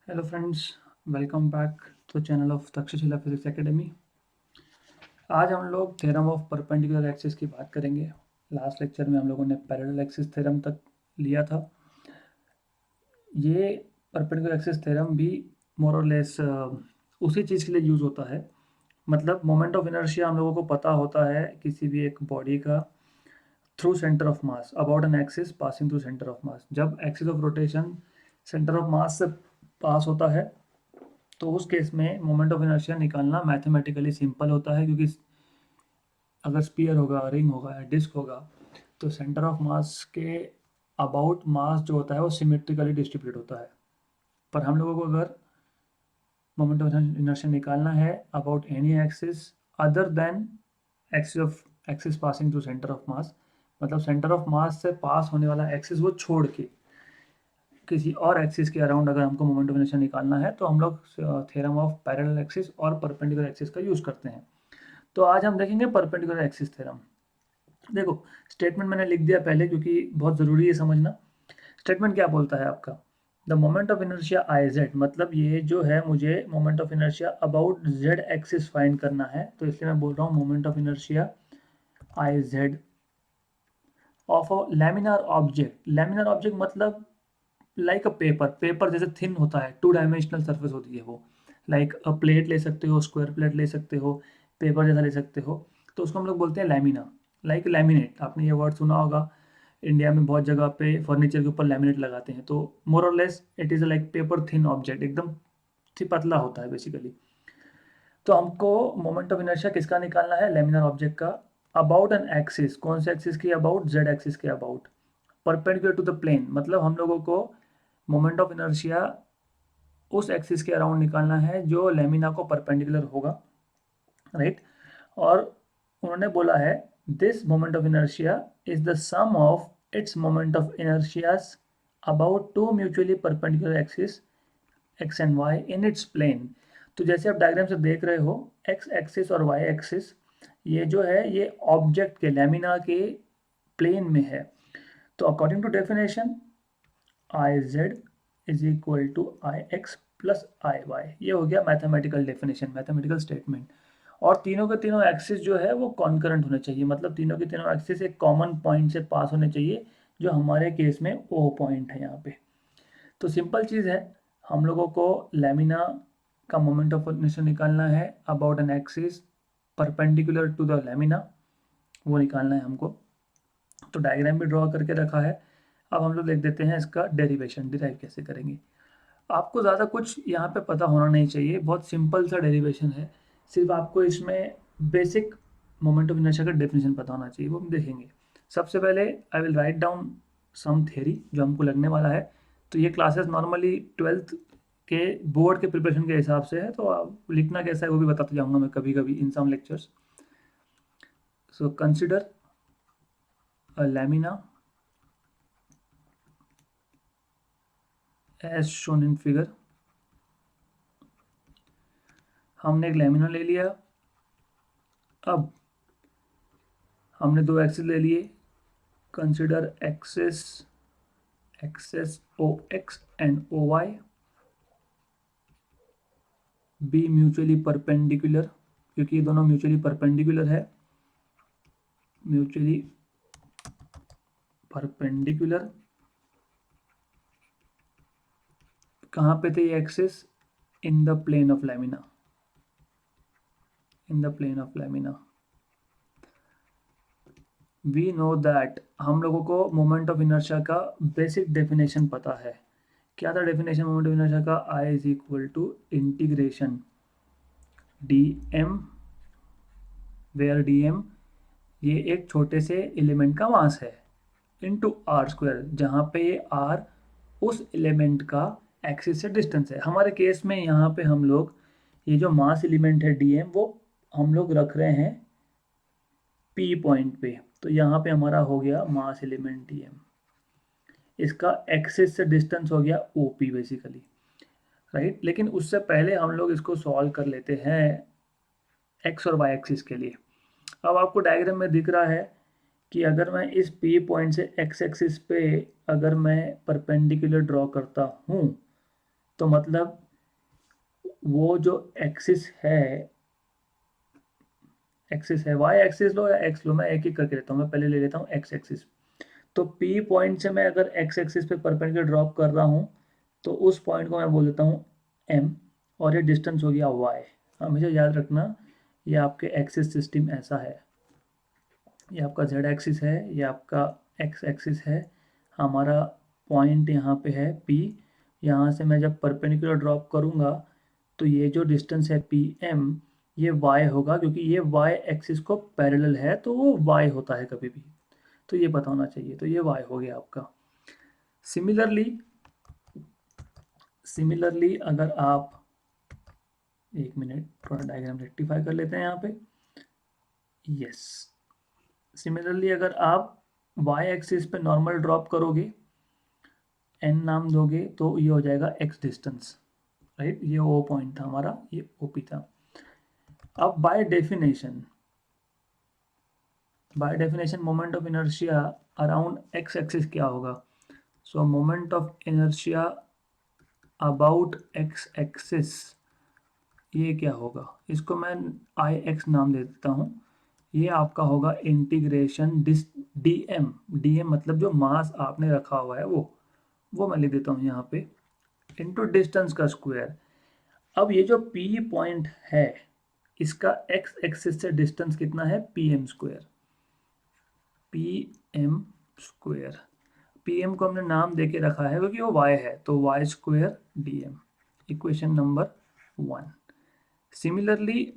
Hello friends, welcome back to channel of Takshashila physics academy. आज हम लोग थ्योरम ऑफ परपेंडिकुलर एक्सिस की बात करेंगे। लास्ट लेक्चर में हम लोगों ने पैरेलल एक्सिस थ्योरम तक लिया था। ये परपेंडिकुलर एक्सिस थ्योरम भी मोर और लेस उसी चीज़ के लिए यूज़ होता है। मतलब मोमेंट ऑफ इनर्शिया हम लोगों को पता होता है किसी भी एक बॉडी का through centre of mass about an axis passing through centre of mass. जब axis of rotation centre of mass से पास होता है तो उस केस में मोमेंट ऑफ इनर्शिया निकालना मैथमेटिकली सिंपल होता है, क्योंकि अगर स्पीयर होगा, रिंग होगा या डिस्क होगा तो सेंटर ऑफ मास के अबाउट मास जो होता है वो सिमेट्रिकली डिस्ट्रीब्यूट होता है। पर हम लोगों को अगर मोमेंट ऑफ इनर्शिया निकालना है about any axis other than axis passing through centre of मास, मतलब सेंटर ऑफ मास से पास होने वाला एक्सिस वो छोड़ के किसी और एक्सिस के अराउंड अगर हमको मोमेंट ऑफ इनर्शिया निकालना है तो हम लोग थ्योरम ऑफ पैरेलल एक्सिस और परपेंडिकुलर एक्सिस का यूज़ करते हैं। तो आज हम देखेंगे परपेंडिकुलर एक्सिस थ्योरम। देखो, स्टेटमेंट मैंने लिख दिया पहले क्योंकि बहुत ज़रूरी है समझना। स्टेटमेंट क्या बोलता है आपका? The moment of inertia I Z, मतलब ये जो है मुझे moment of inertia about Z axis find करना है, तो इसलिए मैं बोल रहा हूँ moment of inertia I Z of a laminar object. Laminar object मतलब लाइक अ पेपर, पेपर जैसे थिन होता है, टू डायमेंशनल सरफेस होती है वो। लाइक अ प्लेट ले सकते हो, स्क्वायर प्लेट ले सकते हो, पेपर जैसा ले सकते हो, तो उसको हम लोग बोलते हैं लैमिना। लाइक लैमिनेट, आपने ये वर्ड सुना होगा। इंडिया में बहुत जगह पे फर्नीचर के ऊपर लैमिनेट लगाते हैं, तो मोर और less it is like paper thin object, एकदम पतला होता है बेसिकली। तो हमको मोमेंट ऑफ इनर्शिया किसका निकालना है? लेमिनर ऑब्जेक्ट का अबाउट एन एक्सिस। कौन से एक्सिस के अबाउट? जेड एक्सिस के about, perpendicular to the plane. मतलब हम लोगों को मोमेंट ऑफ इनर्शिया उस एक्सिस के अराउंड निकालना है जो लेमिना को परपेंडिकुलर होगा, राइट। और उन्होंने बोला है this moment of inertia is the sum of its moment of inertias about two mutually perpendicular axis X and Y in its plane. तो जैसे आप डायग्राम से देख रहे हो, एक्स एक्सिस और वाई एक्सिस ये जो है ये ऑब्जेक्ट के लेमिना के प्लेन में है। तो according to definition I Z is equal to I X plus I Y, ये हो गया मैथमेटिकल डेफिनेशन, मैथमेटिकल स्टेटमेंट। और तीनों के तीनों एक्सिस जो है वो कॉन्करेंट होने चाहिए, मतलब तीनों के तीनों एक्सिस एक कॉमन पॉइंट से पास होने चाहिए, जो हमारे केस में ओ पॉइंट है यहाँ पे। तो सिंपल चीज़ है, हम लोगों को लेमिना का मोमेंट ऑफ इनर्शिया निकालना है about an axis perpendicular to the lamina, वो निकालना है हमको। तो डायग्राम भी ड्रॉ करके रखा है। अब हम लोग देख देते हैं इसका डेरिवेशन, डिराइव कैसे करेंगे। आपको ज़्यादा कुछ यहाँ पे पता होना नहीं चाहिए, बहुत सिंपल सा डेरिवेशन है। सिर्फ आपको इसमें बेसिक मोमेंट ऑफ इनर्शिया का डेफिनेशन पता होना चाहिए, वो हम देखेंगे। सबसे पहले I will write down some theory जो हमको लगने वाला है। तो ये क्लासेस नॉर्मली 12th के बोर्ड के प्रिपरेशन के हिसाब से है, तो आप लिखना कैसा है वो भी बताते जाऊँगा मैं कभी कभी in some lectures. So consider a lamina as shown in figure. हमने एक लैमिना ले लिया। अब हमने दो एक्सिस ले लिए। Consider axis axis O X and O Y be mutually perpendicular, क्योंकि ये दोनों म्यूचुअली परपेंडिकुलर है। म्यूचुअली परपेंडिकुलर कहाँ पे थे ये axis? In the plane of lamina, in the plane of lamina. We know that, हम लोगों को मोमेंट ऑफ इनर्शिया का बेसिक डेफिनेशन पता है। क्या था डेफिनेशन मोमेंट ऑफ इनर्शिया का? I is equal to integration D M, where D M ये एक छोटे से एलिमेंट का मास है, इनटू आर स्क्वायर, जहाँ पे ये आर उस एलिमेंट का एक्सिस से डिस्टेंस है। हमारे केस में यहाँ पे हम लोग ये जो मास एलिमेंट है डी एम, वो हम लोग रख रहे हैं पी पॉइंट पे, तो यहाँ पे हमारा हो गया मास एलिमेंट डी एम। इसका एक्सिस से डिस्टेंस हो गया ओ पी बेसिकली, राइट। लेकिन उससे पहले हम लोग इसको सॉल्व कर लेते हैं एक्स और वाई एक्सिस के लिए। अब आपको डायग्राम में दिख रहा है कि अगर मैं इस P पॉइंट से एक्स एक्सिस पे अगर मैं परपेंडिकुलर ड्रॉ करता हूँ तो मतलब वो जो एक्सिस है वाई एक्सिस लो या एक्स लो, मैं एक एक करके लेता हूँ। मैं पहले ले लेता हूँ एक्स एक्सिस। तो पी पॉइंट से मैं अगर एक्स एक्सिस पे परपेंडिकुलर ड्रॉप कर रहा हूँ तो उस पॉइंट को मैं बोल देता हूँ एम, और ये डिस्टेंस हो गया वाई। हमेशा याद रखना ये आपके एक्सिस सिस्टम ऐसा है, ये आपका जेड एक्सिस है, ये आपका एक्स एक्सिस है, हमारा पॉइंट यहाँ पे है पी। यहाँ से मैं जब परपेंडिकुलर ड्रॉप करूँगा तो ये जो डिस्टेंस है पी एम, ये वाई होगा, क्योंकि ये वाई एक्सिस को पैरेलल है तो वो वाई होता है कभी भी। तो ये पता होना चाहिए, तो ये वाई हो गया आपका। सिमिलरली अगर आप, एक मिनट थोड़ा डायग्राम रेक्टिफाई कर लेते हैं यहाँ पे। यस, सिमिलरली अगर आप वाई एक्सिस पे नॉर्मल ड्रॉप करोगे, एन नाम दोगे, तो ये हो जाएगा एक्स डिस्टेंस, राइट। ये ओ पॉइंट था हमारा, ये ओपी था। अब by definition moment of inertia around x axis क्या होगा? सो moment of inertia about x axis ये क्या होगा? इसको मैं आई एक्स नाम दे देता हूँ। ये आपका होगा इंटीग्रेशन डी एम। मतलब जो मास आपने रखा हुआ है वो मैं लिख देता हूँ यहाँ पे, इंटू डिस्टेंस का स्क्वायर। अब ये जो पी पॉइंट है इसका एक्स एक्सिस से डिस्टेंस कितना है? P M square. P M को हमने नाम देके रखा है क्योंकि वो वाई है, तो Y square D M. Equation number 1। Similarly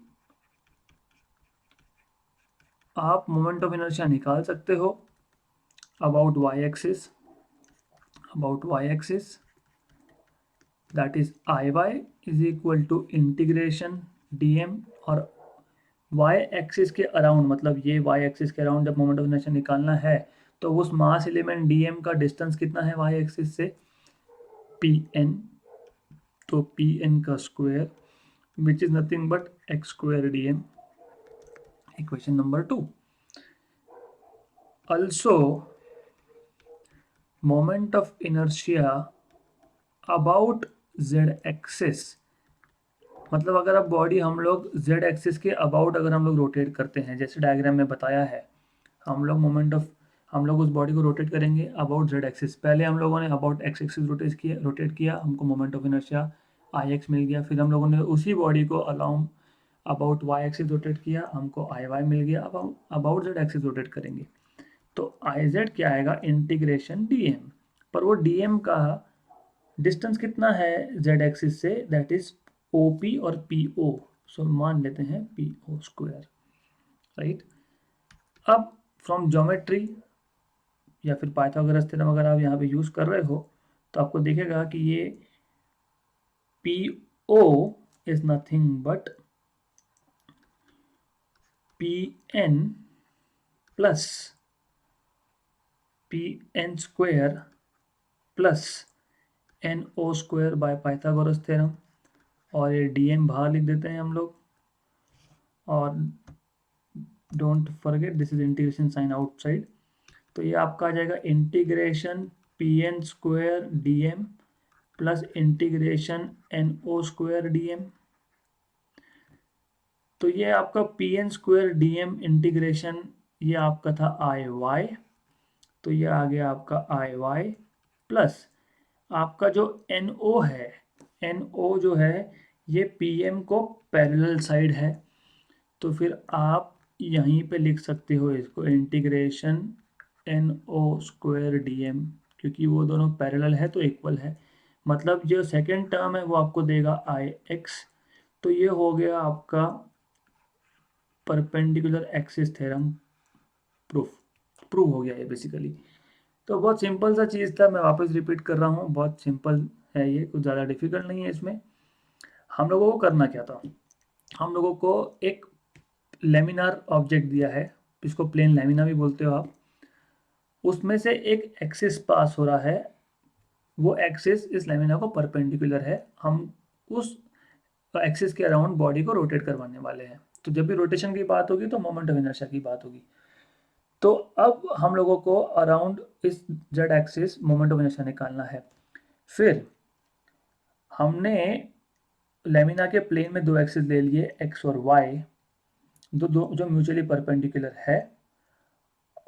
आप मोमेंट ऑफ इनर्शिया निकाल सकते हो about Y axis, that is I Y is equal to integration D M. और वाई एक्सिस के अराउंड, मतलब ये वाई एक्सिस के अराउंड जब मोमेंट ऑफ इनर्शिया निकालना है तो उस मास एलिमेंट डी एम का डिस्टेंस कितना है वाई एक्सिस से? P N. तो पी एन का square which is nothing but X square D M. Equation number 2। also moment of inertia about z axis, मतलब अगर अब बॉडी हम लोग z एक्सिस के अबाउट अगर हम लोग रोटेट करते हैं, जैसे डायग्राम में बताया है, हम लोग उस बॉडी को रोटेट करेंगे अबाउट z एक्सिस। पहले हम लोगों ने अबाउट x एक्सिस रोटेट किया, हमको moment of inertia I X मिल गया। फिर हम लोगों ने उसी बॉडी को अबाउट y एक्सिस रोटेट किया, हमको आई वाई मिल गया। अब हम अबाउट z एक्सिस रोटेट करेंगे तो आई जेड क्या आएगा? Integration D M. पर वो डी एम का डिस्टेंस कितना है जेड एक्सिस से? दैट इज ओ पी और पी ओ। सो मान लेते हैं पी ओ स्क्वायर, राइट। अब फ्रॉम ज्योमेट्री या फिर पाइथागोरस थ्योरम अगर आप यहाँ पे यूज कर रहे हो तो आपको दिखेगा कि ये P O is nothing but P N plus P N square plus N O square by Pythagoras theorem. और ये डी एम बाहर लिख देते हैं हम लोग, और don't forget this is integration sign outside. तो ये आपका आ जाएगा integration P N square D M plus integration N O square D M. तो ये आपका P N square D M integration, ये आपका था आई वाई, तो ये आ गया आपका आई वाई प्लस आपका जो एन ओ है, एन ओ जो है ये पी एम को पैरेलल साइड है, तो फिर आप यहीं पे लिख सकते हो इसको integration N O square D M, क्योंकि वो दोनों पैरेलल है तो इक्वल है। मतलब जो सेकेंड टर्म है वो आपको देगा आई एक्स। तो ये हो गया आपका परपेंडिकुलर एक्सिस थ्योरम प्रूव हो गया है बेसिकली। तो बहुत सिंपल सा चीज़ था, मैं वापस रिपीट कर रहा हूँ, बहुत सिंपल है ये, कुछ ज़्यादा डिफिकल्ट नहीं है इसमें। हम लोगों को करना क्या था? हम लोगों को एक लेमिनार ऑब्जेक्ट दिया है, इसको प्लेन लेमिना भी बोलते हो आप। उसमें से एक एक्सिस पास हो रहा है, वो एक्सिस इस लेमिना को परपेंडिकुलर है। हम उस एक्सिस के अराउंड बॉडी को रोटेट करवाने वाले हैं। तो जब भी रोटेशन की बात होगी तो मोमेंट ऑफ इनर्शिया की बात होगी। तो अब हम लोगों को अराउंड इस Z axis moment of inertia निकालना है। फिर हमने लेमिना के प्लेन में 2 एक्सिस ले लिए x और y, जो म्यूचुअली परपेंडिकुलर है,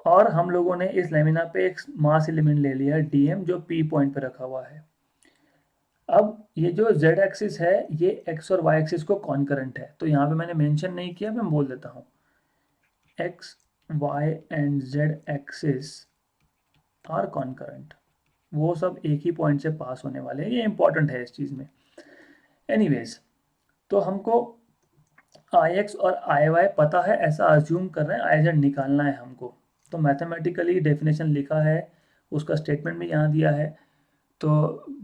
और हम लोगों ने इस लेमिना पे एक मास एलिमेंट ले लिया dm जो p पॉइंट पे रखा हुआ है। अब ये जो z एक्सिस है ये x और y एक्सिस को कॉन्करेंट है, तो यहाँ पे मैंने मेंशन नहीं किया, मैं बोल देता हूँ x, y and z axis are concurrent, वो सब एक ही पॉइंट से पास होने वाले हैं, ये इंपॉर्टेंट है इस चीज़ में। एनीवेज, तो हमको ix और iy पता है, ऐसा अज्यूम कर रहे हैं, iz निकालना है हमको, तो मैथमेटिकली डेफिनेशन लिखा है, उसका स्टेटमेंट भी यहाँ दिया है। तो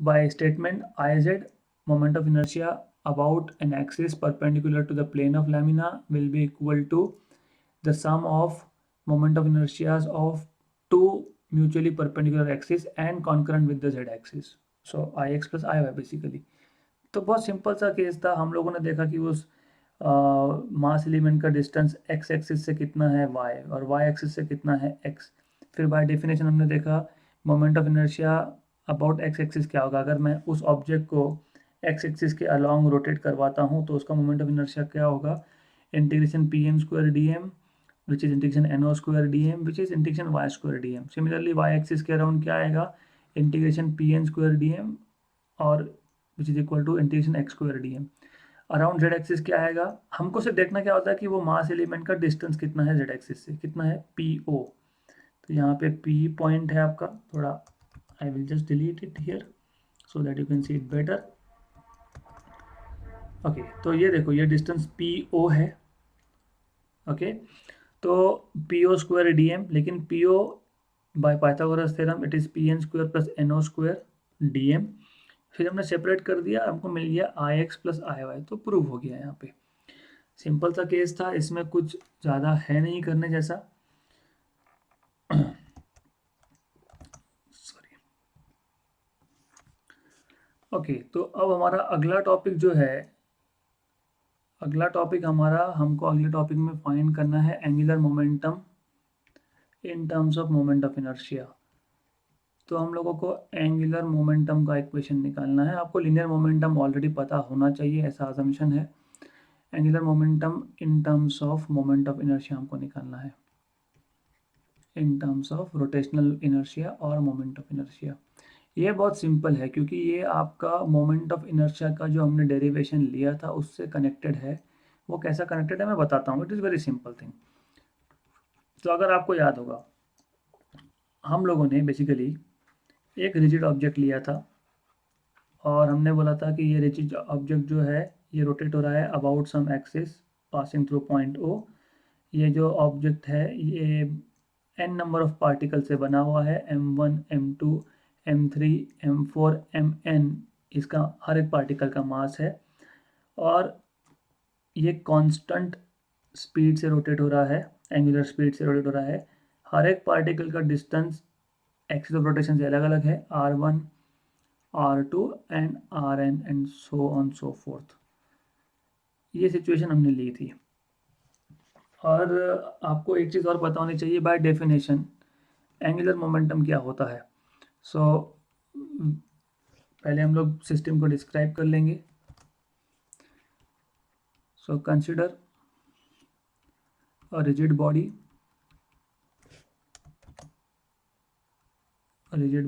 by statement iz moment of inertia about an axis perpendicular to the plane of lamina will be equal to the sum of moment of inertias of two mutually perpendicular axis and concurrent with the z axis, so ix plus iy basically. तो बहुत simple सा case था, हम लोगों ने देखा कि उस मास एलिमेंट का डिस्टेंस x एक्सिस से कितना है y, और y एक्सिस से कितना है x। फिर बाय डेफिनेशन हमने देखा moment of inertia about x axis क्या होगा, अगर मैं उस ऑब्जेक्ट को x एक्सिस के अलोंग रोटेट करवाता हूँ तो उसका मोमेंट ऑफ इनर्शिया क्या होगा, integration P M square D M which is integration N O square D M which is integration Y square D M. Similarly y axis के around क्या आएगा, integration P N square D M और which is equal to integration X square D M. Around Z axis क्या आएगा, हमको सिर्फ देखना क्या होता है कि वो मास एलिमेंट का डिस्टेंस कितना है जेड एक्सिस से, कितना है पी ओ। तो यहाँ पे पी पॉइंट है आपका, थोड़ा I will just delete it here so that you can see it better. Okay, तो ये देखो ये डिस्टेंस पी ओ है। ओके, तो P O square D M, लेकिन P O by Pythagoras theorem it is P N square plus N O square D M. फिर हमने separate कर दिया, हमको मिल गया I X plus I Y, तो प्रूव हो गया यहाँ पे। सिंपल सा केस था, इसमें कुछ ज़्यादा है नहीं करने जैसा। सॉरी। ओके, तो अब हमारा अगला टॉपिक जो है, अगला टॉपिक हमारा, हमको अगले टॉपिक में फाइंड करना है angular momentum in terms of moment of inertia. तो हम लोगों को एंगुलर मोमेंटम का इक्वेशन निकालना है। आपको लीनियर मोमेंटम ऑलरेडी पता होना चाहिए, ऐसा अजम्पशन है। Angular momentum in terms of moment of inertia हमको निकालना है, in terms of rotational inertia और मोमेंट ऑफ इनर्शिया। ये बहुत सिंपल है क्योंकि ये आपका मोमेंट ऑफ इनर्शिया का जो हमने डेरिवेशन लिया था उससे कनेक्टेड है। वो कैसा कनेक्टेड है मैं बताता हूँ, it is very simple thing. तो अगर आपको याद होगा, हम लोगों ने बेसिकली एक रिजिड ऑब्जेक्ट लिया था और हमने बोला था कि ये रिजिड ऑब्जेक्ट जो है ये रोटेट हो रहा है about some axis passing through point O. ये जो ऑब्जेक्ट है ये n नंबर ऑफ पार्टिकल से बना हुआ है, m1 m2 m3 m4 mn, इसका हर एक पार्टिकल का मास है और ये कांस्टेंट स्पीड से रोटेट हो रहा है, एंगुलर स्पीड से रोटेट हो रहा है। हर एक पार्टिकल का डिस्टेंस एक्सिस ऑफ रोटेशन से अलग अलग है, r1 r2 and rn and so on so fourth. ये सिचुएशन हमने ली थी। और आपको एक चीज़ और पता होनी चाहिए, बाय डेफिनेशन एंगुलर मोमेंटम क्या होता है। सो पहले हम लोग सिस्टम को डिस्क्राइब कर लेंगे। So consider a rigid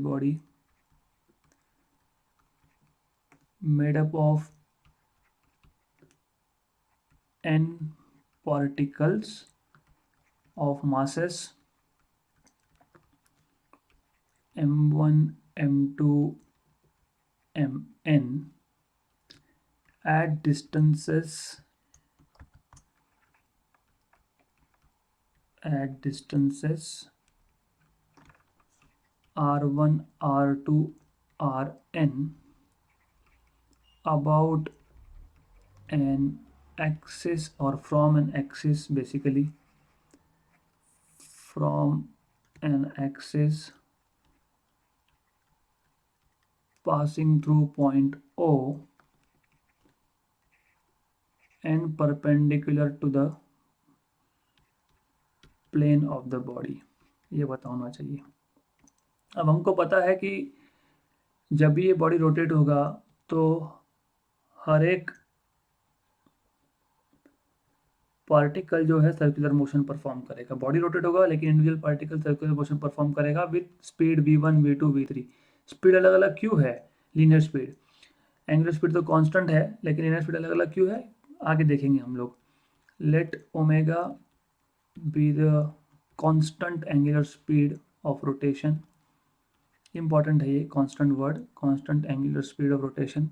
body, made up of n particles of masses m1 m2 mn at distances r1 r2 rn about an axis, or from an axis, basically from an axis passing through point O and perpendicular to the plane of the body. ये पता होना चाहिए। अब हमको पता है कि जब भी ये बॉडी रोटेट होगा तो हर एक पार्टिकल जो है सर्कुलर मोशन परफॉर्म करेगा, बॉडी रोटेट होगा लेकिन individual particle circular motion perform करेगा with speed v1 v2 v3। Speed अलग अलग क्यों है? लीनियर स्पीड, एंगुलर स्पीड तो कांस्टेंट है लेकिन लीनियर स्पीड अलग अलग क्यों है आगे देखेंगे हम लोग। Let omega be the constant angular speed of rotation, important है ये constant word, constant angular speed of rotation.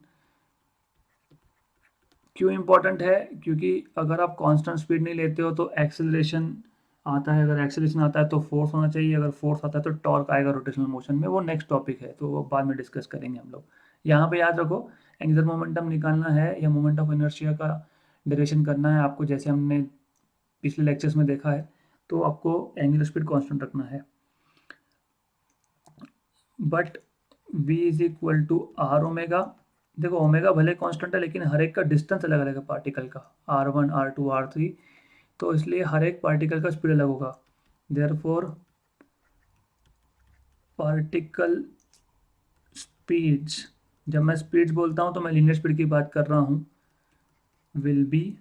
क्यों इंपॉर्टेंट है? क्योंकि अगर आप कांस्टेंट स्पीड नहीं लेते हो तो एक्सेलरेशन आता है, अगर एक्सेलरेशन आता है तो फोर्स होना चाहिए, अगर फोर्स आता है तो टॉर्क आएगा रोटेशनल मोशन में, वो नेक्स्ट टॉपिक है तो वो बाद में डिस्कस करेंगे हम लोग। यहाँ पे याद रखो एंगुलर मोमेंटम निकालना है या मोमेंट ऑफ इनर्शिया का डेरिवेशन करना है आपको, जैसे हमने पिछले लेक्चर्स में देखा है, तो आपको एंगुलर स्पीड कांस्टेंट रखना है। But v is equal to R omega, देखो ओमेगा भले कांस्टेंट है लेकिन हर एक का डिस्टेंस अलग अलग है पार्टिकल का, r1 r2 r3, तो इसलिए हर एक पार्टिकल का स्पीड अलग होगा। देयरफॉर पार्टिकल स्पीड्स, जब मैं स्पीड्स बोलता हूँ तो मैं लीनियर स्पीड की बात कर रहा हूँ, विल बी,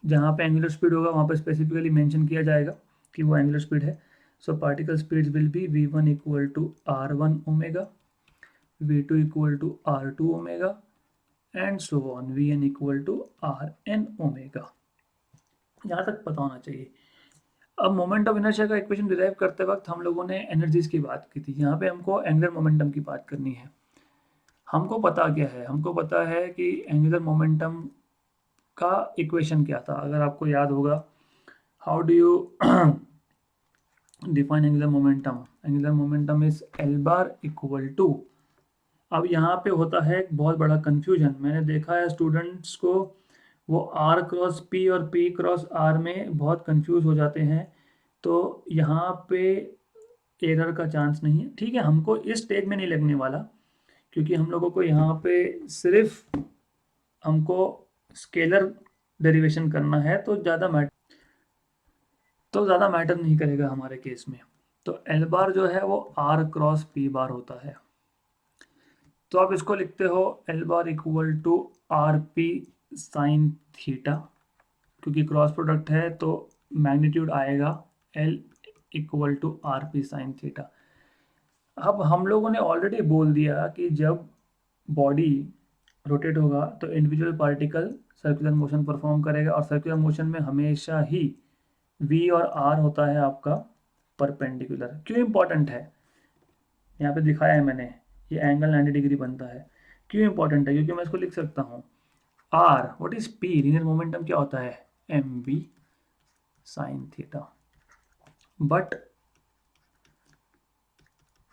जहाँ पे एंगुलर स्पीड होगा वहाँ पे स्पेसिफिकली मेंशन किया जाएगा कि वो एंगुलर स्पीड है। So particle speeds will be v1 equal to r1 omega, v2 equal to r2 omega and so on, vn equal to rn omega. यहाँ तक पता होना चाहिए। अब मोमेंट ऑफ इनर्शिया का इक्वेशन डिराइव करते वक्त हम लोगों ने एनर्जीज की बात की थी, यहाँ पे हमको एंगुलर मोमेंटम की बात करनी है। हमको पता क्या है? हमको पता है कि एंगुलर मोमेंटम का इक्वेशन क्या था, अगर आपको याद होगा। How do you define angular momentum? Angular momentum is L bar equal to, अब यहाँ पे होता है एक बहुत बड़ा कंफ्यूजन, मैंने देखा है स्टूडेंट्स को वो r क्रॉस p और p क्रॉस r में बहुत कंफ्यूज हो जाते हैं, तो यहाँ पे एरर का चांस नहीं है। ठीक है, हमको इस स्टेज में नहीं लगने वाला क्योंकि हम लोगों को यहाँ पे सिर्फ हमको स्केलर डेरिवेशन करना है, तो ज़्यादा मैटर नहीं करेगा हमारे केस में। तो एल बार जो है वो r क्रॉस p बार होता है, तो आप इसको लिखते हो L bar equal to R P sine theta, क्योंकि क्रॉस प्रोडक्ट है तो मैग्नीट्यूड आएगा L equal to R P sine theta. अब हम लोगों ने ऑलरेडी बोल दिया कि जब बॉडी रोटेट होगा तो individual particle circular motion perform करेगा, और सर्कुलर मोशन में हमेशा ही v और r होता है आपका परपेंडिकुलर। क्यों इंपॉर्टेंट है? यहाँ पे दिखाया है मैंने, ये एंगल 90 डिग्री बनता है। क्यों इंपॉर्टेंट है? क्योंकि मैं इसको लिख सकता हूँ r, what is p, linear momentum क्या होता है, mv sine theta. But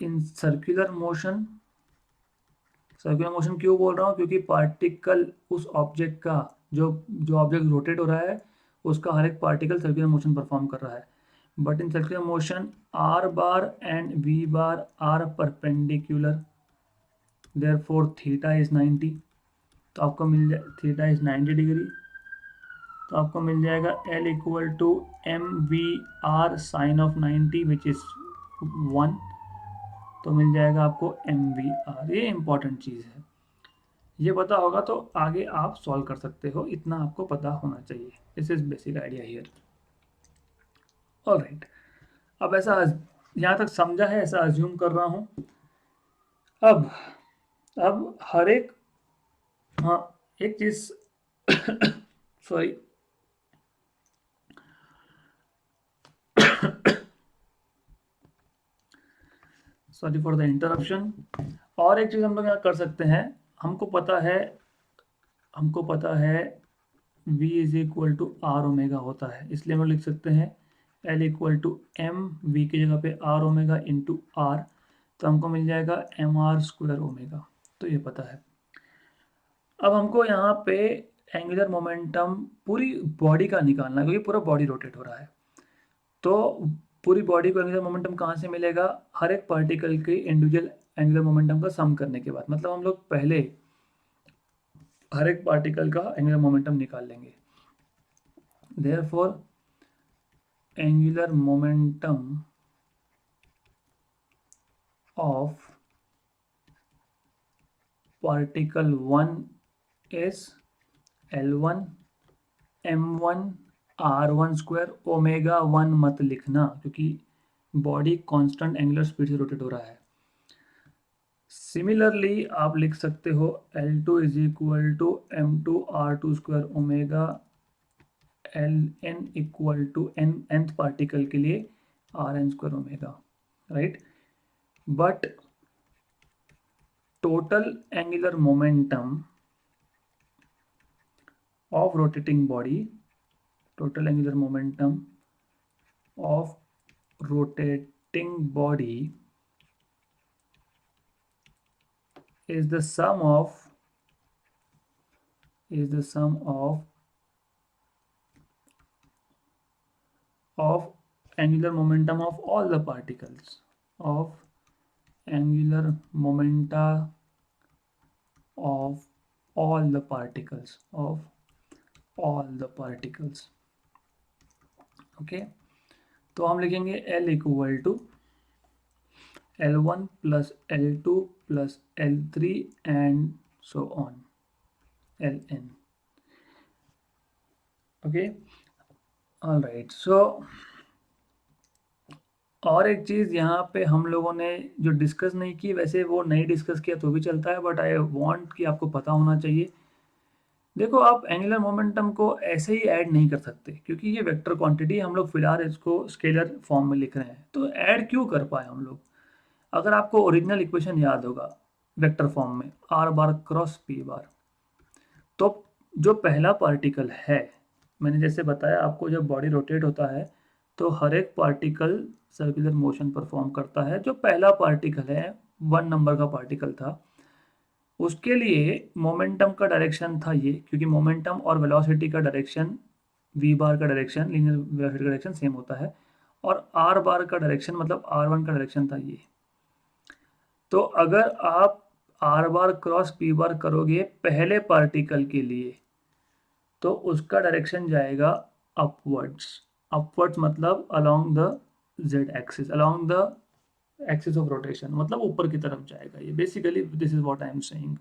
in circular motion क्यों बोल रहा हूँ? क्योंकि पार्टिकल उस ऑब्जेक्ट का, जो जो ऑब्जेक्ट रोटेट हो रहा है उसका हर एक पार्टिकल सर्कुलर मोशन परफॉर्म कर रहा है। But in circular motion r bar and v bar are perpendicular, therefore theta is 90, तो आपको मिल जाए थीटा इज 90 डिग्री, तो आपको मिल जाएगा L equal to M V R sine of 90 which is 1, तो मिल जाएगा आपको एम वी आर। ये इंपॉर्टेंट चीज़ है, ये पता होगा तो आगे आप सॉल्व कर सकते हो, इतना आपको पता होना चाहिए। This is basic idea here. Alright, अब ऐसा यहाँ तक समझा है, ऐसा अज्यूम कर रहा हूँ। अब हर एक, हाँ एक चीज़ sorry sorry for the interruption. और एक चीज़ हम लोग यहाँ कर सकते हैं, हमको पता है v is equal to R omega होता है, इसलिए हम लिख सकते हैं L equal to M V की जगह पे आर ओमेगा इंटू आर, तो हमको मिल जाएगा एम आर स्क्वायर ओमेगा, तो ये पता है। अब हमको यहाँ पे एंगुलर मोमेंटम पूरी बॉडी का निकालना है, क्योंकि पूरा बॉडी रोटेट हो रहा है, तो पूरी बॉडी को एंगुलर मोमेंटम कहाँ से मिलेगा? हर एक पार्टिकल के इंडिविजुअल एंगुलर मोमेंटम का सम करने के बाद, मतलब हम लोग पहले हर एक पार्टिकल का एंगुलर मोमेंटम निकाल लेंगे। Therefore angular momentum of particle 1 is L1 M1 R1 square omega 1 मत लिखना, क्योंकि बॉडी कांस्टेंट एंगुलर स्पीड से रोटेट हो रहा है। सिमिलरली आप लिख सकते हो L2 is equal to M2 R2 square omega Ln equal to nth particle के लिए Rn square omega, right. But total angular momentum of rotating body, total angular momentum of rotating body is the sum of angular momentum of all the particles, of angular momenta of all the particles, okay. तो हम लिखेंगे L equal to L1 plus L2 plus L3 and so on Ln, okay. All right, so और एक चीज़ यहाँ पे हम लोगों ने जो डिस्कस नहीं की, वैसे वो नहीं डिस्कस किया तो भी चलता है, बट आई वांट कि आपको पता होना चाहिए। देखो, आप एंगुलर मोमेंटम को ऐसे ही ऐड नहीं कर सकते, क्योंकि ये वेक्टर क्वांटिटी, हम लोग फिलहाल इसको स्केलर फॉर्म में लिख रहे हैं, तो ऐड क्यों कर पाए हम लोग। अगर आपको ओरिजिनल इक्वेशन याद होगा वेक्टर फॉर्म में, आर बार क्रॉस पी बार, तो जो पहला पार्टिकल है, मैंने जैसे बताया आपको, जब बॉडी रोटेट होता है तो हर एक पार्टिकल सर्कुलर मोशन परफॉर्म करता है। जो पहला पार्टिकल है, 1 नंबर का पार्टिकल था, उसके लिए मोमेंटम का डायरेक्शन था ये, क्योंकि मोमेंटम और वेलोसिटी का डायरेक्शन, वी बार का डायरेक्शन, लीनियर वेलोसिटी का डायरेक्शन सेम होता है, और आर बार का डायरेक्शन मतलब R1 का डायरेक्शन था ये। तो अगर आप आर बार क्रॉस पी बार करोगे पहले पार्टिकल के लिए, तो उसका डायरेक्शन जाएगा अपवर्ड्स मतलब along the Z axis, along the axis of rotation, मतलब ऊपर की तरफ जाएगा ये। Basically this is what I am saying.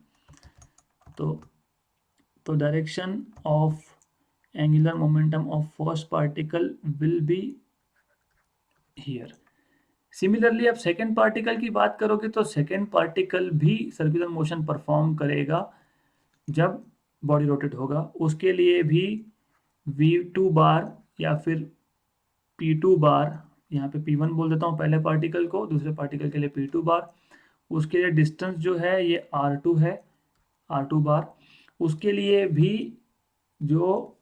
तो direction of angular momentum of first particle will be here. Similarly अब सेकेंड पार्टिकल की बात करोगे तो सेकेंड पार्टिकल भी सर्कुलर मोशन परफॉर्म करेगा जब बॉडी रोटेट होगा। उसके लिए भी v2 बार या फिर p2 बार, यहाँ पे p1 बोल देता हूँ पहले पार्टिकल को, दूसरे पार्टिकल के लिए p2 बार। उसके लिए डिस्टेंस जो है ये r2 है, r2 बार। उसके लिए भी जो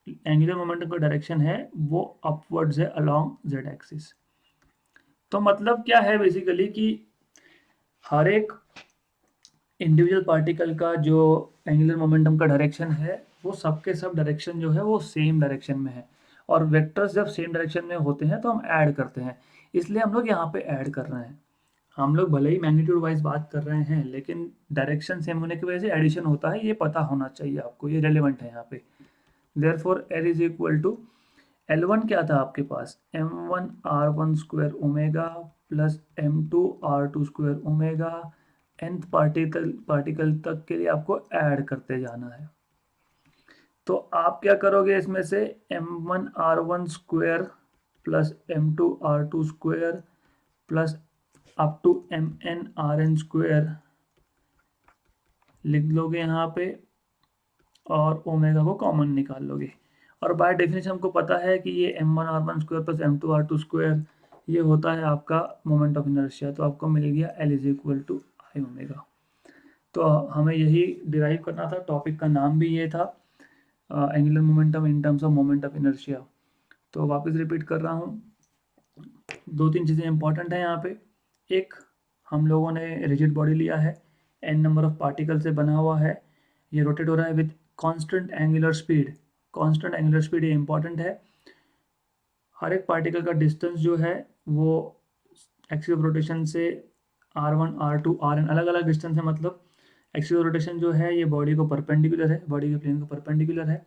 एंगुलर मोमेंटम का डायरेक्शन है वो अपवर्ड्स है अलोंग जेड एक्सिस। तो मतलब क्या है बेसिकली कि हर एक इंडिविजुअल पार्टिकल का जो एंगुलर मोमेंटम का डायरेक्शन है, वो सबके सब डायरेक्शन जो है वो सेम डायरेक्शन में है। और वेक्टर्स जब सेम डायरेक्शन में होते हैं तो हम ऐड करते हैं, इसलिए हम लोग यहाँ पे ऐड कर रहे हैं। हम लोग भले ही मैग्नीट्यूड वाइज बात कर रहे हैं, लेकिन डायरेक्शन सेम होने की वजह से एडिशन होता है, ये पता होना चाहिए आपको, ये रेलिवेंट है यहाँ पे। Therefore L is equal to L1 क्या था आपके पास, M1 R1 square omega plus M2 R2 square omega, nth particle तक के लिए आपको ऐड करते जाना है। तो आप क्या करोगे, इसमें से M1 R1 square plus M2 R2 square plus up to Mn Rn square लिख लोगे यहाँ पे, और ओमेगा को कॉमन निकाल लोगे। और बाय डेफिनेशन हमको पता है कि ये M1 R1 square plus M2 R2 square ये होता है आपका मोमेंट ऑफ इनर्शिया। तो आपको मिल गया L is equal to I omega. तो हमें यही डिराइव करना था, टॉपिक का नाम भी ये था, angular momentum in terms of moment of inertia. तो वापस रिपीट कर रहा हूँ, 2-3 चीज़ें इंपॉर्टेंट हैं यहाँ पे। एक, हम लोगों ने रिजिड बॉडी लिया है, n नंबर ऑफ पार्टिकल से बना हुआ है, ये रोटेट हो रहा है with constant angular speed. Constant angular speed ये इंपॉर्टेंट है। हर एक पार्टिकल का डिस्टेंस जो है वो एक्सिस ऑफ रोटेशन से R1 R2 Rn अलग अलग डिस्टेंस है, मतलब एक्सिस ऑफ रोटेशन जो है ये बॉडी को परपेंडिकुलर है, बॉडी के प्लेन को परपेंडिकुलर है।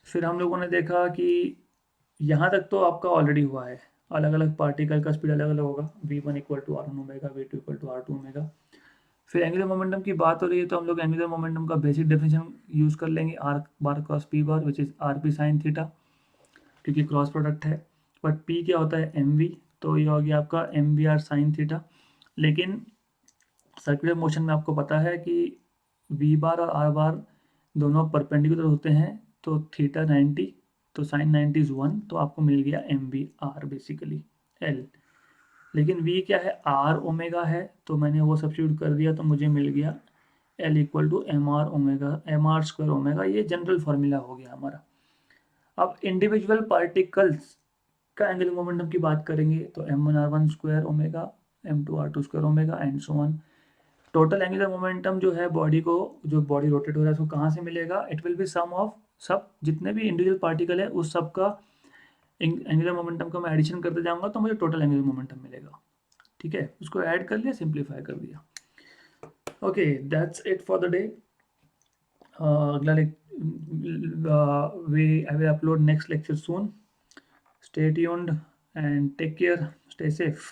फिर हम लोगों ने देखा कि यहाँ तक तो आपका ऑलरेडी हुआ है, अलग अलग पार्टिकल का स्पीड अलग अलग होगा, v1 equal to R1 omega, v2 equal to R2 omega. फिर एंगुलर मोमेंटम की बात हो रही है तो हम लोग एंगुलर मोमेंटम का बेसिक डेफिनेशन यूज़ कर लेंगे, R bar cross P bar which is R P sine theta, क्योंकि क्रॉस प्रोडक्ट है। बट पी क्या होता है, एम वी, तो ये हो गया आपका M V R sine theta. लेकिन सर्कुलर मोशन में आपको पता है कि वी बार और आर बार दोनों परपेंडिकुलर होते हैं, तो थीटा 90, तो साइन 90 इज़ 1, तो आपको मिल गया M V R basically L. लेकिन v क्या है, आर ओमेगा है, तो मैंने वो सब्स्टिट्यूट कर दिया, तो मुझे मिल गया L equal to M R omega, M R square omega. ये जनरल फार्मूला हो गया हमारा। अब इंडिविजुअल पार्टिकल्स का एंगुलर मोमेंटम की बात करेंगे तो m1r1 square omega, m2r2 square omega and so on. Total angular momentum जो है बॉडी को, जो बॉडी रोटेट हो रहा है उसको कहाँ से मिलेगा, it will be sum of सब जितने भी इंडिविजुअल पार्टिकल है उस सब का एंगुलर मोमेंटम का मैं एडिशन करते जाऊंगा तो मुझे टोटल एंगुलर मोमेंटम मिलेगा। ठीक है, उसको ऐड कर लिया, सिंप्लीफाई कर दिया। Okay, that's it for the day. अगला we I will upload next lecture soon. Stay tuned and take care, stay safe.